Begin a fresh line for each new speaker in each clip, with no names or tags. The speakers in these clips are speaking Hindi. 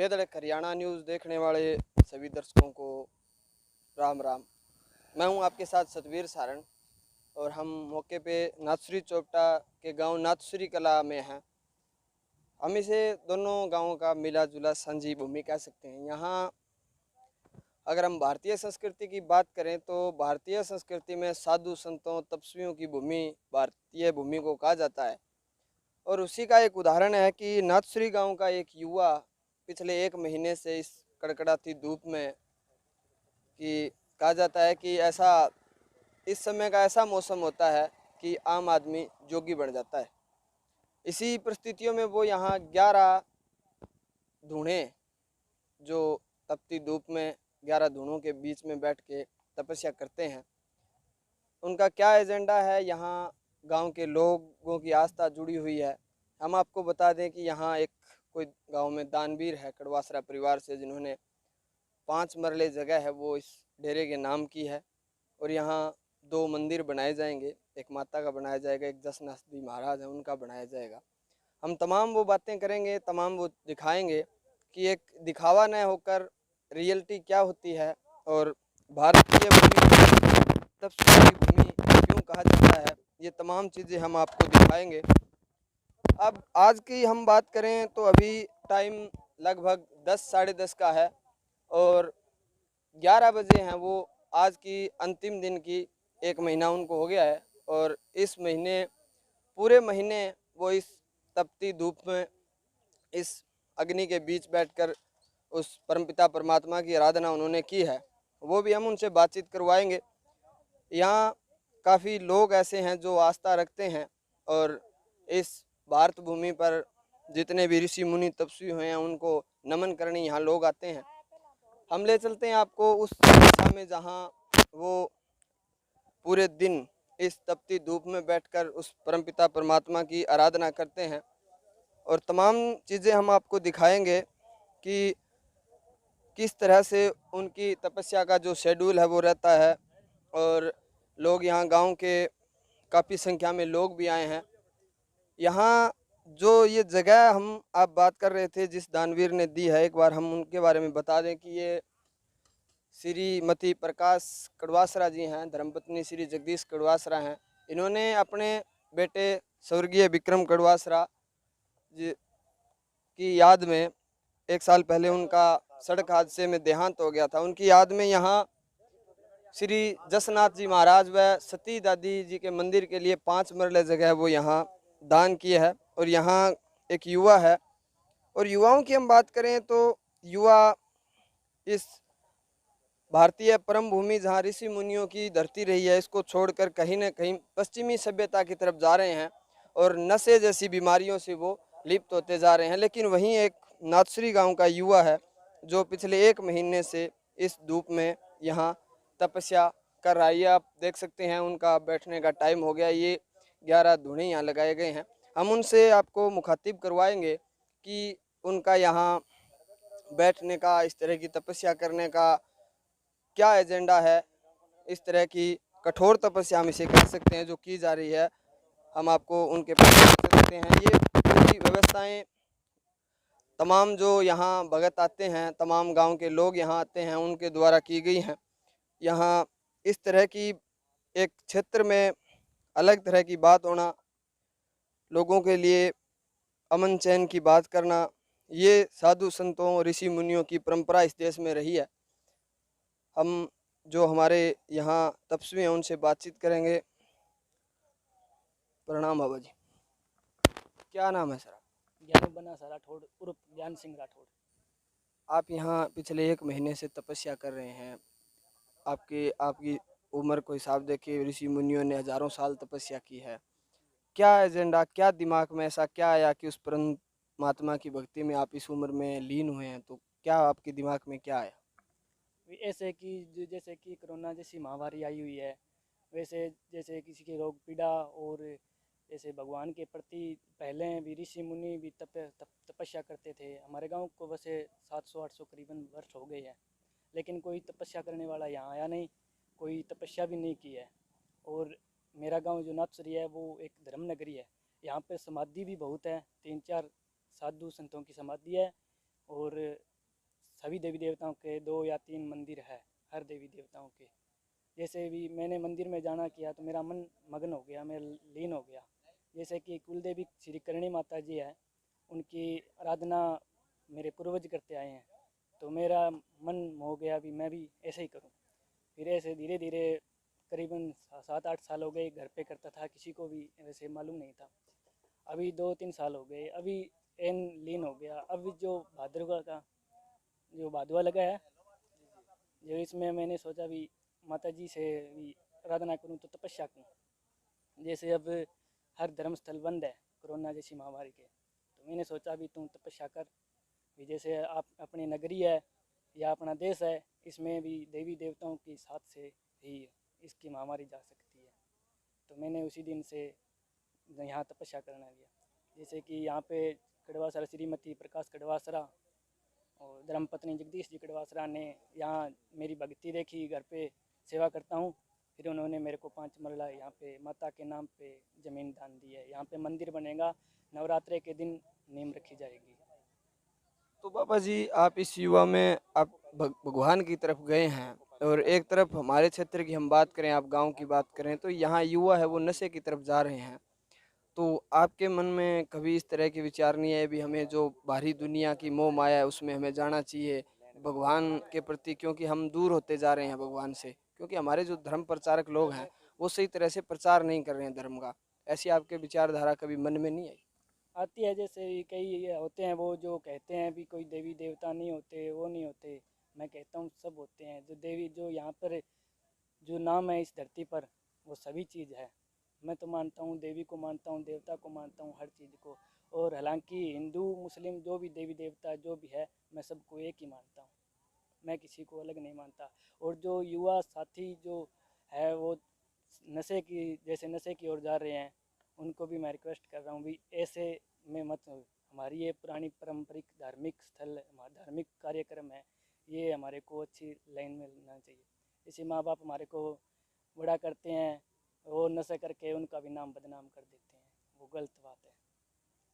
बेधड़क हरियाणा न्यूज़ देखने वाले सभी दर्शकों को राम राम। मैं हूं आपके साथ सतवीर सारण और हम मौके पे नाथश्री चोपटा के गांव नाथश्री कला में हैं। हम इसे दोनों गांवों का मिला जुला साझी भूमि कह सकते हैं। यहाँ अगर हम भारतीय संस्कृति की बात करें तो भारतीय संस्कृति में साधु संतों तपस्वियों की भूमि भारतीय भूमि को कहा जाता है। और उसी का एक उदाहरण है कि नाथश्री गांव का एक युवा पिछले 1 महीने से इस कड़कड़ाती धूप में कि कहा जाता है कि ऐसा इस समय का ऐसा मौसम होता है कि आम आदमी जोगी बन जाता है। इसी परिस्थितियों में वो यहाँ 11 धूणे जो तपती धूप में 11 धूणों के बीच में बैठ के तपस्या करते हैं। उनका क्या एजेंडा है, यहाँ गांव के लोगों की आस्था जुड़ी हुई है। हम आपको बता दें कि यहाँ एक कोई गांव में दानवीर है कड़वासरा परिवार से, जिन्होंने 5 मरले जगह है वो इस डेरे के नाम की है। और यहाँ 2 मंदिर बनाए जाएंगे, एक माता का बनाया जाएगा, एक जसनाथजी महाराज है उनका बनाया जाएगा। हम तमाम वो बातें करेंगे, तमाम वो दिखाएंगे कि एक दिखावा न होकर रियलिटी क्या होती है और भारतीय भूमि तपस्या की भूमि क्यों कहा जाता है। ये तमाम चीज़ें हम आपको दिखाएंगे। अब आज की हम बात करें तो अभी टाइम लगभग 10 साढ़े 10 का है और 11 बजे हैं वो आज की अंतिम दिन की। 1 महीना उनको हो गया है और इस महीने पूरे महीने वो इस तपती धूप में इस अग्नि के बीच बैठकर उस परमपिता परमात्मा की आराधना उन्होंने की है। वो भी हम उनसे बातचीत करवाएंगे। यहाँ काफ़ी लोग ऐसे हैं जो आस्था रखते हैं और इस भारत भूमि पर जितने भी ऋषि मुनि तपस्वी हुए हैं उनको नमन करने यहाँ लोग आते हैं। हम ले चलते हैं आपको उस दिशा में जहाँ वो पूरे दिन इस तपती धूप में बैठकर उस परमपिता परमात्मा की आराधना करते हैं और तमाम चीज़ें हम आपको दिखाएंगे कि किस तरह से उनकी तपस्या का जो शेड्यूल है वो रहता है। और लोग यहाँ गांव के काफ़ी संख्या में लोग भी आए हैं। यहाँ जो ये जगह हम आप बात कर रहे थे जिस दानवीर ने दी है, एक बार हम उनके बारे में बता दें कि ये श्रीमती प्रकाश कड़वासरा जी हैं, धर्मपत्नी श्री जगदीश कड़वासरा हैं। इन्होंने अपने बेटे स्वर्गीय विक्रम कड़वासरा जी की याद में 1 साल पहले उनका सड़क हादसे में देहांत हो गया था। उनकी याद में यहाँ श्री जसनाथ जी महाराज व सती दादी जी के मंदिर के लिए 5 मरले जगह वो यहाँ दान किए है। और यहाँ एक युवा है और युवाओं की हम बात करें तो युवा इस भारतीय परम भूमि जहाँ ऋषि मुनियों की धरती रही है इसको छोड़कर कहीं न कहीं पश्चिमी सभ्यता की तरफ जा रहे हैं और नशे जैसी बीमारियों से वो लिप्त होते जा रहे हैं। लेकिन वहीं एक नाथश्री गांव का युवा है जो पिछले 1 महीने से इस धूप में यहाँ तपस्या कर रहा है। ये आप देख सकते हैं उनका बैठने का टाइम हो गया। ये 11 धूणे यहाँ लगाए गए हैं। हम उनसे आपको मुखातिब करवाएंगे कि उनका यहाँ बैठने का, इस तरह की तपस्या करने का क्या एजेंडा है। इस तरह की कठोर तपस्या हम इसे कह सकते हैं जो की जा रही है। हम आपको उनके पास देख सकते हैं। ये पूरी व्यवस्थाएं तमाम जो यहाँ भगत आते हैं, तमाम गांव के लोग यहाँ आते हैं, उनके द्वारा की गई हैं। यहाँ इस तरह की एक क्षेत्र में अलग तरह की बात होना, लोगों के लिए अमन चैन की बात करना, ये साधु संतों ऋषि मुनियों की परंपरा इस देश में रही है। हम जो हमारे यहाँ तपस्वी हैं उनसे बातचीत करेंगे। प्रणाम बाबा जी, क्या नाम है सर?
ज्ञानू बना सा राठौड़ उर्फ ज्ञान सिंह राठौड़।
आप यहाँ पिछले 1 महीने से तपस्या कर रहे हैं। आपकी उम्र को हिसाब देखिए, ऋषि मुनियों ने हजारों साल तपस्या की है। क्या एजेंडा, क्या दिमाग में ऐसा क्या आया कि उस परमात्मा की भक्ति में आप इस उम्र में लीन हुए हैं? तो क्या आपके दिमाग में क्या आया?
ऐसे कि जैसे कि कोरोना जैसी महामारी आई हुई है, वैसे जैसे किसी के रोग पीड़ा और जैसे भगवान के प्रति पहले भी ऋषि मुनि भी तपस्या करते थे। हमारे गांव को वैसे 700-800 करीबन वर्ष हो गए हैं, लेकिन कोई तपस्या करने वाला यहाँ आया नहीं, कोई तपस्या भी नहीं की है। और मेरा गांव जो नाथश्री है वो एक धर्म नगरी है। यहाँ पे समाधि भी बहुत है, 3-4 साधु संतों की समाधि है और सभी देवी देवताओं के 2 या 3 मंदिर है हर देवी देवताओं के। जैसे भी मैंने मंदिर में जाना किया तो मेरा मन मगन हो गया, मैं लीन हो गया। जैसे कि कुल देवी श्री करणी माता जी है, उनकी आराधना मेरे पूर्वज करते आए हैं, तो मेरा मन हो गया भी मैं भी ऐसे ही करूं। फिर ऐसे धीरे धीरे करीबन 7-8 साल हो गए घर पे करता था, किसी को भी वैसे मालूम नहीं था। अभी 2-3 साल हो गए, अभी एन लीन हो गया। अभी जो भाद्रवा का जो भादवा लगा है, जो इसमें मैंने सोचा भी माता जी से भी आराधना करूं तो तपस्या करूं। जैसे अब हर धर्म स्थल बंद है कोरोना जैसी महामारी के, तो मैंने सोचा भी तुम तपस्या कर भी। जैसे आप अपनी नगरी है या अपना देश है, इसमें भी देवी देवताओं की साथ से ही इसकी महामारी जा सकती है। तो मैंने उसी दिन से यहाँ तपस्या करना लिया। जैसे कि यहाँ पे कड़वासरा श्रीमती प्रकाश कड़वासरा और धर्मपत्नी जगदीश जी कड़वासरा ने यहाँ मेरी भक्ति देखी, घर पे सेवा करता हूँ, फिर उन्होंने मेरे को 5 मरला यहाँ पे माता के नाम पे ज़मीन दान दी है। यहाँ पे मंदिर बनेगा, नवरात्रे के दिन नींव रखी जाएगी।
तो बाबा जी, आप इस युवा में आप भगवान की तरफ गए हैं, और एक तरफ हमारे क्षेत्र की हम बात करें, आप गांव की बात करें, तो यहाँ युवा है वो नशे की तरफ जा रहे हैं। तो आपके मन में कभी इस तरह के विचार नहीं आए भी हमें जो बाहरी दुनिया की मोह माया है उसमें हमें जाना चाहिए भगवान के प्रति, क्योंकि हम दूर होते जा रहे हैं भगवान से, क्योंकि हमारे जो धर्म प्रचारक लोग हैं वो सही तरह से प्रचार नहीं कर रहे हैं धर्म का। ऐसी आपके विचारधारा कभी मन में नहीं आई?
आती है। जैसे कई ये होते हैं वो जो कहते हैं भी कोई देवी देवता नहीं होते, वो नहीं होते। मैं कहता हूँ सब होते हैं। जो देवी जो यहाँ पर जो नाम है इस धरती पर, वो सभी चीज़ है। मैं तो मानता हूँ, देवी को मानता हूँ, देवता को मानता हूँ, हर चीज़ को। और हालांकि हिंदू मुस्लिम जो भी देवी देवता जो भी है, मैं सबको एक ही मानता हूँ, मैं किसी को अलग नहीं मानता। और जो युवा साथी जो है वो नशे की जैसे नशे की ओर जा रहे हैं, उनको भी मैं रिक्वेस्ट कर रहा हूँ भी ऐसे में मत हो। हमारी ये पुरानी पारंपरिक धार्मिक स्थल हमारा धार्मिक कार्यक्रम है, ये हमारे को अच्छी लाइन में लेना चाहिए। इसी माँ बाप हमारे को बड़ा करते हैं, वो नशा करके उनका भी नाम बदनाम कर देते हैं, वो गलत बात है।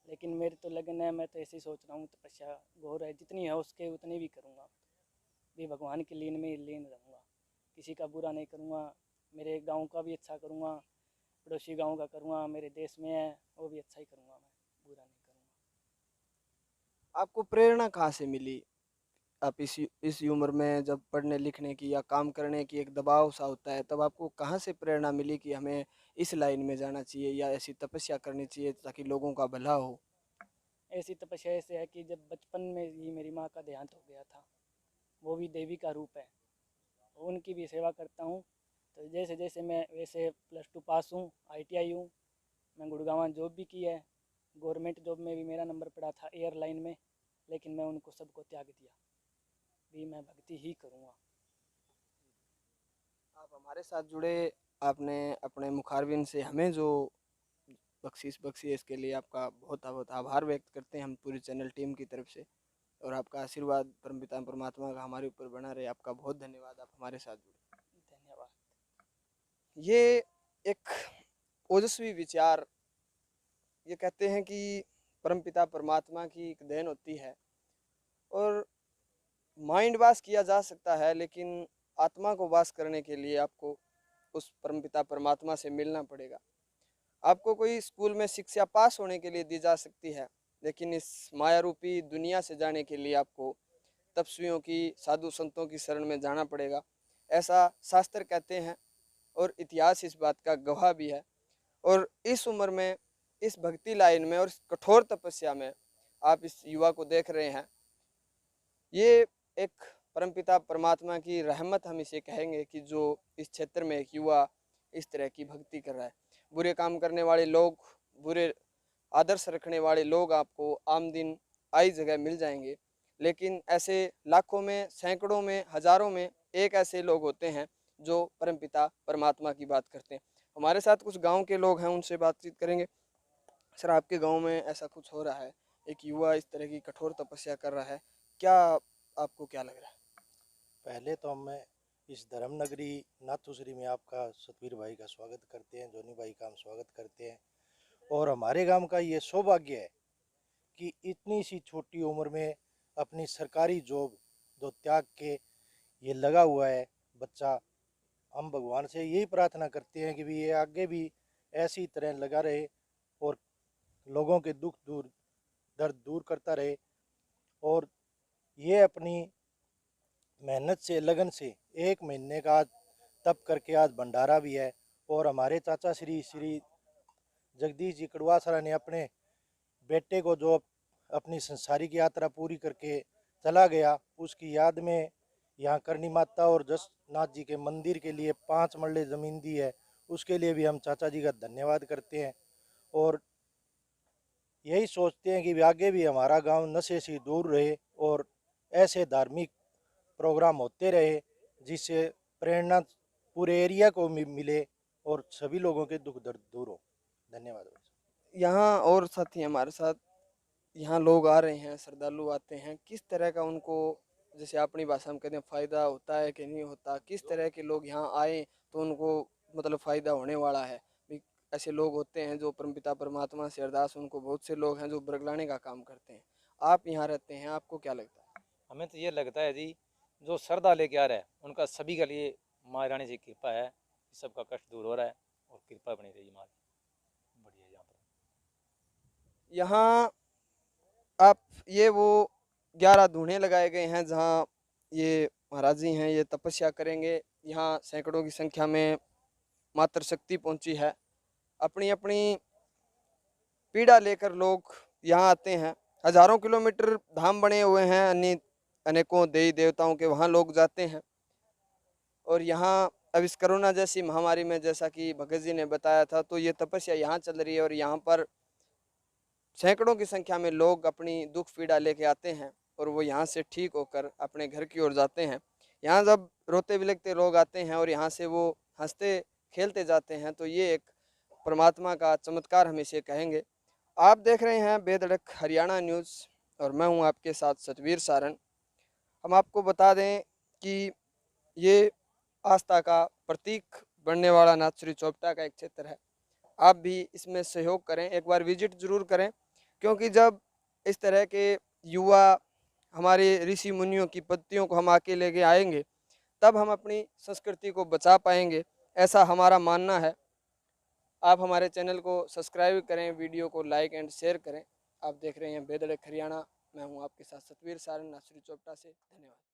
लेकिन मेरी तो लगन है, मैं तो ऐसे ही सोच रहा हूँ, तपस्या घोर है, जितनी है उसके उतनी भी करूँगा भी। भगवान की लीन में लीन रहूँगा, किसी का बुरा नहीं करूँगा, मेरे गांव का भी अच्छा करूँगा, पड़ोसी गांव का करूँगा, मेरे देश में है वो भी अच्छा ही करूँगा, मैं बुरा नहीं करूँगा।
आपको प्रेरणा कहाँ से मिली? आप इस उम्र में जब पढ़ने लिखने की या काम करने की एक दबाव सा होता है, तब आपको कहाँ से प्रेरणा मिली कि हमें इस लाइन में जाना चाहिए या ऐसी तपस्या करनी चाहिए ताकि लोगों का भला हो?
ऐसी तपस्या ऐसे है कि जब बचपन में ही मेरी माँ का देहांत हो गया था, वो भी देवी का रूप है, उनकी भी सेवा करता हूँ। तो जैसे जैसे मैं वैसे +2 पास हूँ, ITI हूँ, मैं गुड़गांव जॉब भी की है, गवर्नमेंट जॉब में भी मेरा नंबर पड़ा था एयरलाइन में, लेकिन मैं उनको सबको त्याग दिया भी मैं भक्ति ही करूँगा।
आप हमारे साथ जुड़े, आपने अपने मुखारबिन से हमें जो बख्शीश बख्शी है, इसके लिए आपका बहुत बहुत आभार व्यक्त करते हैं हम पूरी चैनल टीम की तरफ से। और आपका आशीर्वाद परमपिता परमात्मा का हमारे ऊपर बना रहे। आपका बहुत धन्यवाद, आप हमारे साथ जुड़े।
धन्यवाद।
ये एक ओजस्वी विचार, ये कहते हैं कि परमपिता परमात्मा की एक देन होती है, और माइंड वाश किया जा सकता है, लेकिन आत्मा को वाश करने के लिए आपको उस परमपिता परमात्मा से मिलना पड़ेगा। आपको कोई स्कूल में शिक्षा पास होने के लिए दी जा सकती है, लेकिन इस माया रूपी दुनिया से जाने के लिए आपको तपस्वियों की, साधु संतों की शरण में जाना पड़ेगा। ऐसा शास्त्र कहते हैं, और इतिहास इस बात का गवाह भी है। और इस उम्र में, इस भक्ति लाइन में और इस कठोर तपस्या में आप इस युवा को देख रहे हैं, ये एक परमपिता परमात्मा की रहमत हम इसे कहेंगे कि जो इस क्षेत्र में एक युवा इस तरह की भक्ति कर रहा है। बुरे काम करने वाले लोग, बुरे आदर्श रखने वाले लोग आपको आम दिन आई जगह मिल जाएंगे, लेकिन ऐसे लाखों में, सैकड़ों में, हजारों में एक ऐसे लोग होते हैं जो परमपिता परमात्मा की बात करते हैं। हमारे साथ कुछ गांव के लोग हैं, उनसे बातचीत करेंगे। सर, आपके गांव में ऐसा कुछ हो रहा है, एक युवा इस तरह की कठोर तपस्या कर रहा है, क्या आपको क्या लग रहा है?
पहले तो मैं इस धर्म नगरी नाथुश्री में आपका सतवीर भाई का स्वागत करते हैं, जोनी भाई का हम स्वागत करते हैं। और हमारे गांव का ये सौभाग्य है कि इतनी सी छोटी उम्र में अपनी सरकारी जॉब जो त्याग के ये लगा हुआ है बच्चा, हम भगवान से यही प्रार्थना करते हैं कि भी ये आगे भी ऐसी तरह लगा रहे और लोगों के दुख दूर दर्द दूर करता रहे। और ये अपनी मेहनत से लगन से 1 महीने का आज तप करके आज भंडारा भी है। और हमारे चाचा श्री श्री जगदीश जी कड़वासरा ने अपने बेटे को जो अपनी संसारिक यात्रा पूरी करके चला गया, उसकी याद में यहाँ करनी माता और जसनाथ जी के मंदिर के लिए 5 मरले ज़मीन दी है, उसके लिए भी हम चाचा जी का धन्यवाद करते हैं। और यही सोचते हैं कि आगे भी हमारा गांव नशे से दूर रहे और ऐसे धार्मिक प्रोग्राम होते रहे जिससे प्रेरणा पूरे एरिया को मिले और सभी लोगों के दुख दर्द दूर हो। धन्यवाद।
यहाँ और साथी हमारे साथ, यहाँ लोग आ रहे हैं, श्रद्धालु आते हैं, किस तरह का उनको, जैसे अपनी भाषा में कहते हैं, फ़ायदा होता है कि नहीं होता, किस तरह के लोग यहाँ आए तो उनको मतलब फ़ायदा होने वाला है। भी ऐसे लोग होते हैं जो परमपिता परमात्मा से अरदास, उनको बहुत से लोग हैं जो बरगलाने का काम करते हैं। आप यहाँ रहते हैं, आपको क्या लगता है?
हमें तो ये लगता है जी, जो श्रद्धा लेके आ रहा है उनका सभी के लिए माँ रानी से कृपा है, सबका कष्ट दूर हो रहा है और कृपा बनी रही माँ की। बढ़िया यहाँ पर
यहाँ आप ये वो 11 धूणे लगाए गए हैं जहाँ ये महाराज जी हैं, ये तपस्या करेंगे। यहाँ सैकड़ों की संख्या में मातृ शक्ति पहुंची है। अपनी अपनी पीड़ा लेकर लोग यहाँ आते हैं। हजारों किलोमीटर धाम बने हुए हैं, अनेकों देवी देवताओं के, वहाँ लोग जाते हैं। और यहाँ अब इस कोरोना जैसी महामारी में, जैसा कि भगत जी ने बताया था, तो ये तपस्या यहाँ चल रही है और यहाँ पर सैकड़ों की संख्या में लोग अपनी दुख पीड़ा लेके आते हैं और वो यहाँ से ठीक होकर अपने घर की ओर जाते हैं। यहाँ जब रोते बिलखते लोग आते हैं और यहाँ से वो हंसते खेलते जाते हैं, तो ये एक परमात्मा का चमत्कार हम इसे कहेंगे। आप देख रहे हैं बेधड़क हरियाणा न्यूज़ और मैं हूँ आपके साथ सतवीर सारण। हम आपको बता दें कि ये आस्था का प्रतीक बनने वाला नाथश्री चौपटा का एक क्षेत्र है। आप भी इसमें सहयोग करें, एक बार विजिट जरूर करें, क्योंकि जब इस तरह के युवा हमारे ऋषि मुनियों की पद्धतियों को हम आके लेके आएंगे, तब हम अपनी संस्कृति को बचा पाएंगे, ऐसा हमारा मानना है। आप हमारे चैनल को सब्सक्राइब करें, वीडियो को लाइक एंड शेयर करें। आप देख रहे हैं बेधड़क हरियाणा, मैं हूं आपके साथ सतवीर सारण, नाथश्री चौपटा से। धन्यवाद।